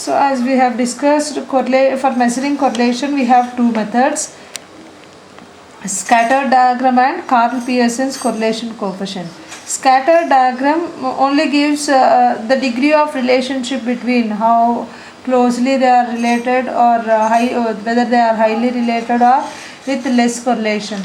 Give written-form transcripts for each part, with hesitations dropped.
So as we have discussed, for measuring correlation we have two methods: scatter diagram and Karl Pearson's correlation coefficient. Scatter diagram only gives the degree of relationship between how closely they are related, or whether they are highly related or with less correlation.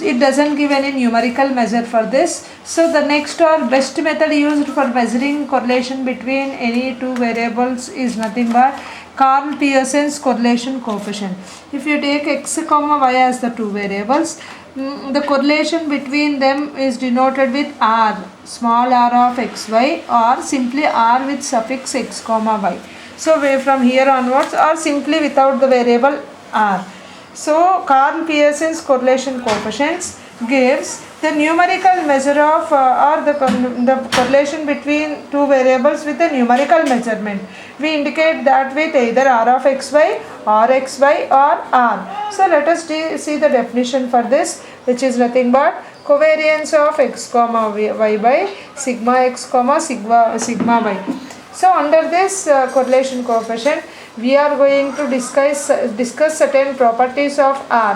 It doesn't give any numerical measure for this. So the next or best method used for measuring correlation between any two variables is nothing but Karl Pearson's correlation coefficient. If you take x comma y as the two variables, the correlation between them is denoted with r, small r of xy, or simply r with suffix x comma y. So from here onwards, or simply without the variable r. So Karl Pearson's correlation coefficients gives the numerical measure of the correlation between two variables with a numerical measurement. We indicate that with either r of xy, rxy, or r. So let us see the definition for this, which is nothing but covariance of x comma y by sigma x comma sigma y. So under this correlation coefficient, we are going to discuss certain properties of R.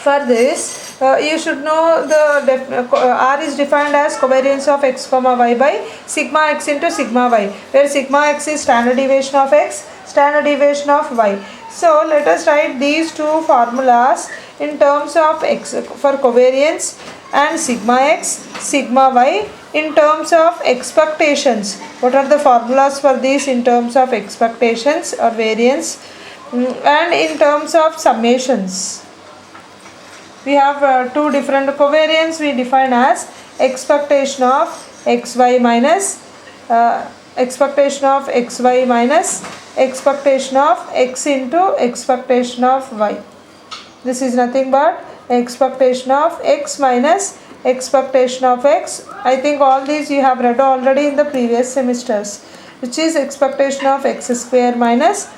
For this, you should know the R is defined as covariance of x comma y by sigma x into sigma y, where sigma x is standard deviation of x, standard deviation of y. So let us write these two formulas in terms of x for covariance and sigma x, sigma y in terms of expectations. What are the formulas for these in terms of expectations or variance, and in terms of summations? We have two different covariance we define as expectation of xy minus expectation of xy minus expectation of x into expectation of y. This is nothing but expectation of x minus expectation of x. I think all these you have read already in the previous semesters, which is expectation of x square minus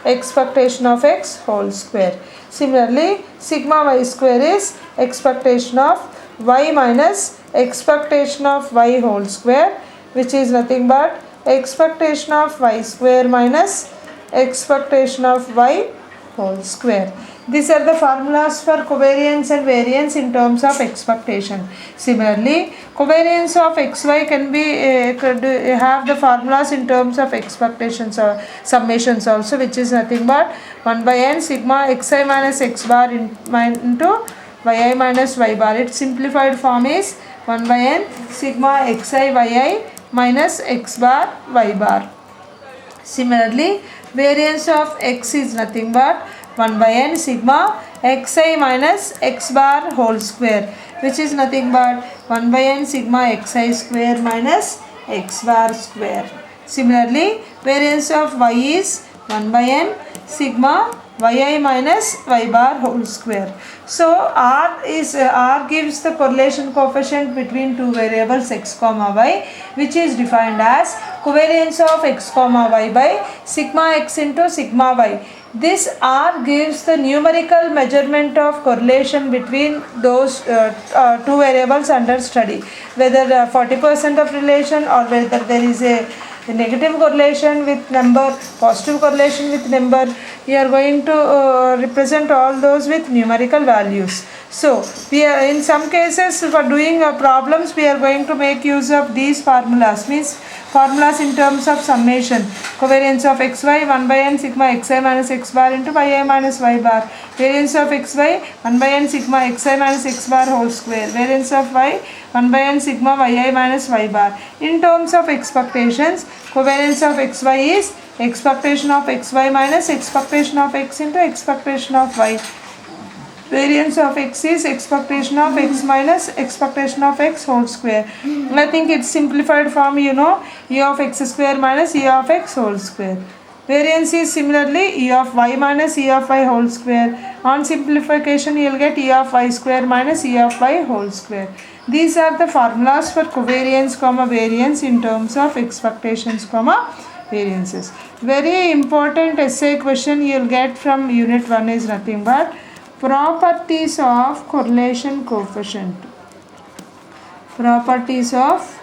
expectation of x whole square. Similarly, sigma y square is expectation of y minus expectation of y whole square, which is nothing but expectation of y square minus expectation of y whole square. These are the formulas for covariance and variance in terms of expectation. Similarly, covariance of xy can be could have the formulas in terms of expectations or summations also, which is nothing but 1 by n sigma xi minus x bar into yi minus y bar. Its simplified form is 1 by n sigma xi yi minus x bar y bar. Similarly, variance of x is nothing but 1 by n sigma xi minus x bar whole square, which is nothing but 1 by n sigma xi square minus x bar square. Similarly, variance of y is 1 by n sigma yi minus y bar whole square. So R gives the correlation coefficient between two variables x comma y, which is defined as covariance of x comma y by sigma x into sigma y. This R gives the numerical measurement of correlation between those two variables under study, whether 40% of relation or whether there is a negative correlation with number, positive correlation with number. We are going to represent all those with numerical values. So we are, in some cases for doing problems, we are going to make use of these formulas, means formulas in terms of summation. Covariance of xy 1 by n sigma xi minus x bar into yi minus y bar. Variance of xy 1 by n sigma xi minus x bar whole square. Variance of y 1 by n sigma yi minus y bar. In terms of expectations, covariance of xy is expectation of xy minus expectation of x into expectation of y. Variance of x is expectation of x minus expectation of x whole square. I think it's simplified form, you know, e of x square minus e of x whole square. Variance is similarly e of y minus e of y whole square. On simplification, you will get e of y square minus e of y whole square. These are the formulas for covariance, variance in terms of expectations, variances. Very important essay question you will get from unit 1 is nothing but properties of correlation coefficient. Properties of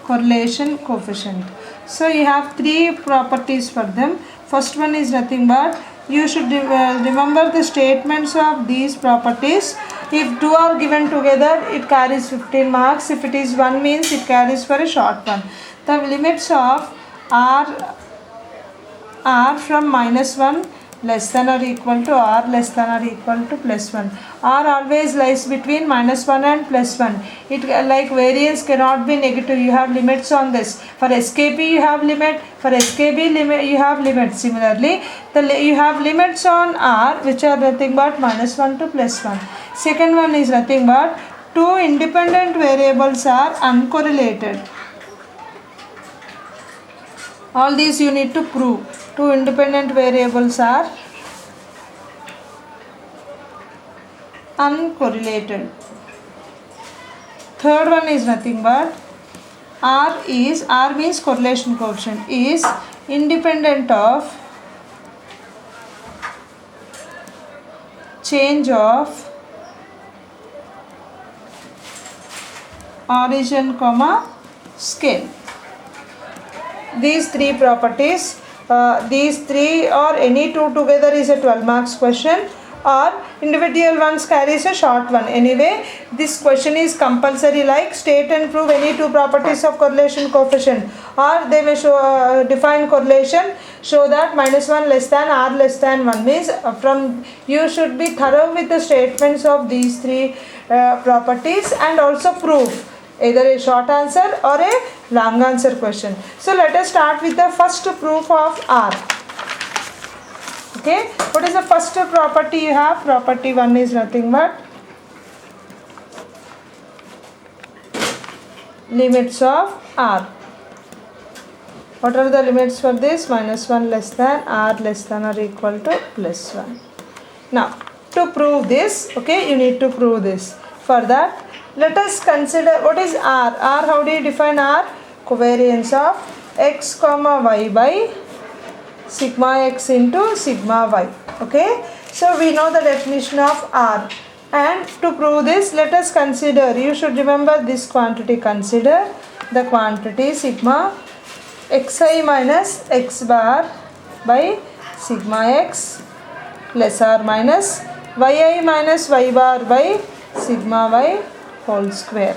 correlation coefficient. So you have three properties for them. First one is nothing but you should remember the statements of these properties. If two are given together, it carries 15 marks. If it is one, means it carries for a short one. The limits of r from -1 less than or equal to r less than or equal to +1. R always lies between -1 and +1. It like variance cannot be negative. You have limits on this. For SKP you have limit. For SKB limit you have limit. Similarly, you have limits on R which are nothing but -1 to +1. Second one is nothing but two independent variables are uncorrelated. All these you need to prove. Two independent variables are uncorrelated. Third one is nothing but R means correlation coefficient is independent of change of origin comma scale. These three properties, these three or any two together is a 12 marks question, or individual ones carries a short one. Anyway, this question is compulsory, like state and prove any two properties of correlation coefficient, or they may show define correlation, show that -1 less than r less than 1 means from you should be thorough with the statements of these three properties and also prove either a short answer or a long answer question. So let us start with the first proof of R. Okay, what is the first property you have? Property 1 is nothing but limits of R. What are the limits for this? -1 less than r less than or equal to +1. Now to prove this, okay, you need to prove this. For that, let us consider what is R. R, how do you define R? Covariance of x comma y by sigma x into sigma y. Okay, so we know the definition of R, and to prove this, let us consider, you should remember this quantity. Consider the quantity sigma xi minus x bar by sigma x plus or minus yi minus y bar by sigma y whole square.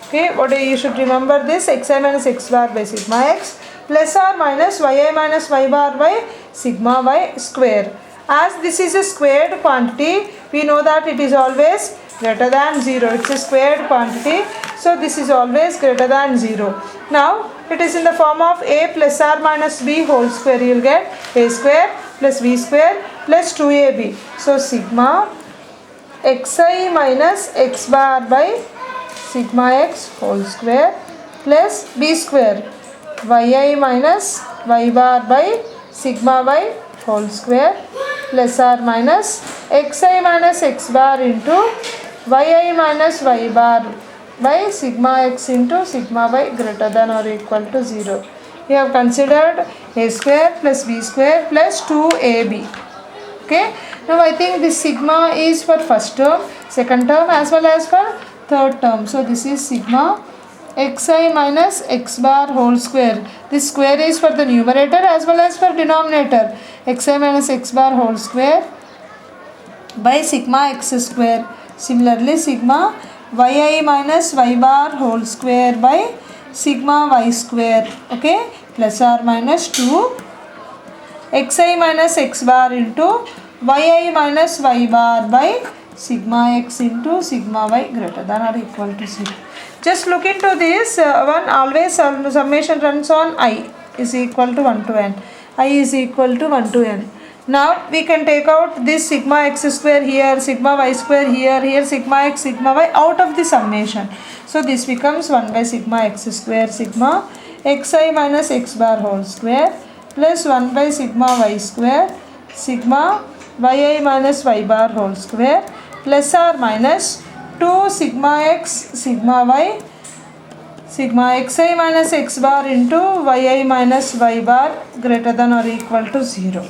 Okay, what you should remember this, xi minus x bar by sigma x plus or minus yi minus y bar by sigma y square. As this is a squared quantity, we know that it is always greater than 0. It's a squared quantity, so this is always greater than 0. Now it is in the form of a plus or minus b whole square. You will get a square plus b square plus 2ab. So sigma xi minus x bar by sigma x whole square plus b square yi minus y bar by sigma y whole square plus or minus xi minus x bar into yi minus y bar by sigma x into sigma y greater than or equal to 0. We have considered a square plus b square plus 2ab. Okay, now I think this sigma is for first term, second term as well as for third term. So this is sigma xi minus x bar whole square. This square is for the numerator as well as for denominator. Xi minus x bar whole square by sigma x square. Similarly, sigma yi minus y bar whole square by sigma y square. Okay, plus or minus 2 xi minus x bar into yi minus y bar by sigma x into sigma y greater than or equal to 0. Just look into this one. Always summation runs on I is equal to 1 to n. I is equal to 1 to n. Now we can take out this sigma x square here, sigma y square here, here sigma x, sigma y out of the summation. So this becomes 1 by sigma x square sigma xi minus x bar whole square plus 1 by sigma y square sigma yi minus y bar whole square plus or minus 2 sigma x sigma y sigma xi minus x bar into yi minus y bar greater than or equal to 0.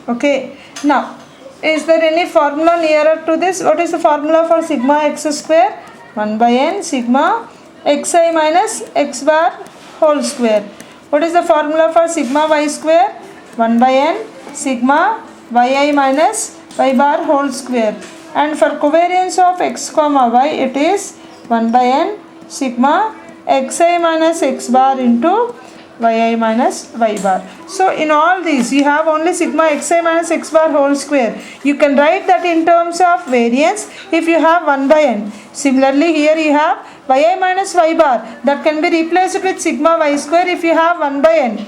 Okay, now is there any formula nearer to this? What is the formula for sigma x square? 1 by n sigma xi minus x bar whole square. What is the formula for sigma y square? 1 by n sigma yi minus y bar whole square. And for covariance of x comma y, it is 1 by n sigma xi minus x bar into yi minus y bar. So in all these you have only sigma xi minus x bar whole square. You can write that in terms of variance if you have 1 by n. Similarly here you have yi minus y bar, that can be replaced with sigma y square if you have 1 by n.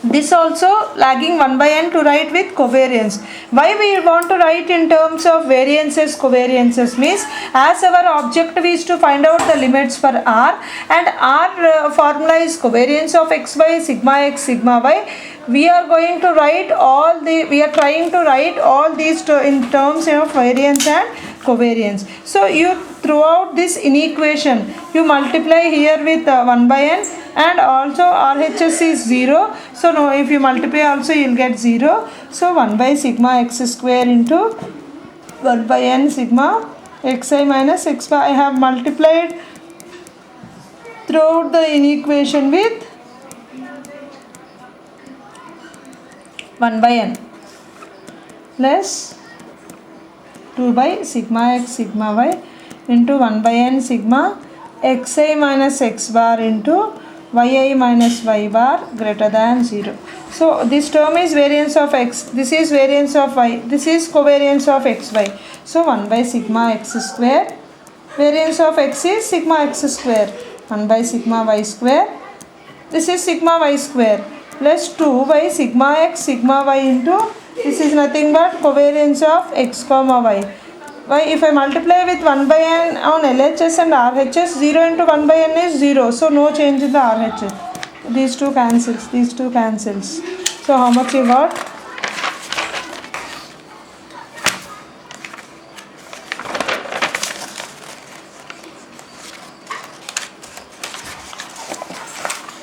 This also lagging 1 by n to write with covariance. Why we want to write in terms of variances, covariances means as our objective is to find out the limits for r, and r formula is covariance of x by sigma x sigma y. We are trying to write all these in terms of variance and covariance. So you throughout this inequation you multiply here with 1 by n, and also RHS is 0. So no, if you multiply also you will get 0. So 1 by sigma x square into 1 by n sigma xi minus x bar. I have multiplied throughout the inequation with 1 by n plus 2 by sigma x sigma y into 1 by n sigma xi minus x bar into yi minus y bar greater than 0. So this term is variance of x, this is variance of y, this is covariance of xy. So 1 by sigma x square, variance of x is sigma x square, 1 by sigma y square, this is sigma y square, plus 2 by sigma x sigma y into, this is nothing but covariance of x comma y. Why, if I multiply with 1 by n on LHS and RHS, 0 into 1 by n is 0. So no change in the RHS. These two cancels. These two cancels. So how much you got?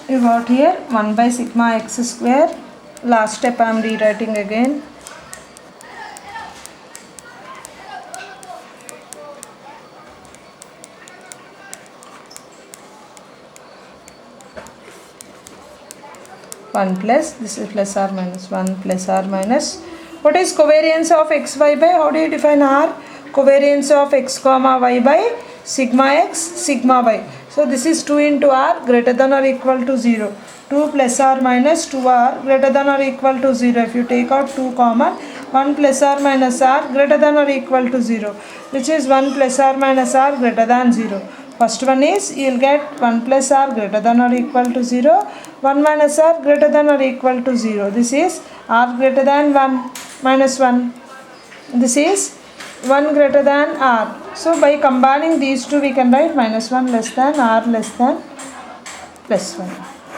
You got here 1 by sigma x square. Last step I am rewriting again. One plus, this is plus or minus 1 plus or minus. What is covariance of xy by? How do you define r? Covariance of x comma y by sigma x sigma y. So this is 2 into r greater than or equal to 0. 2 plus or minus 2r greater than or equal to 0. If you take out 2 common, 1 plus or minus r greater than or equal to 0, which is 1 plus or minus r greater than 0. First one is you will get 1 plus r greater than or equal to 0, 1 minus r greater than or equal to 0. This is r greater than 1 minus 1. This is 1 greater than r. So by combining these two we can write minus 1 less than r less than plus 1.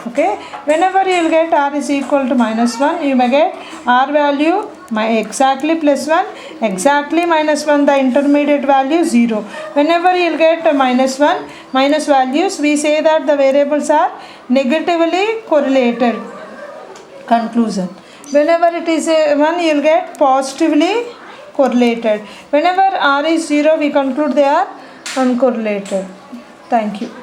Okay, whenever you will get r is equal to minus 1, you may get r value exactly plus 1, exactly minus 1, the intermediate value 0. Whenever you will get minus 1, minus values, we say that the variables are negatively correlated. Conclusion. Whenever it is 1, you will get positively correlated. Whenever r is 0, we conclude they are uncorrelated. Thank you.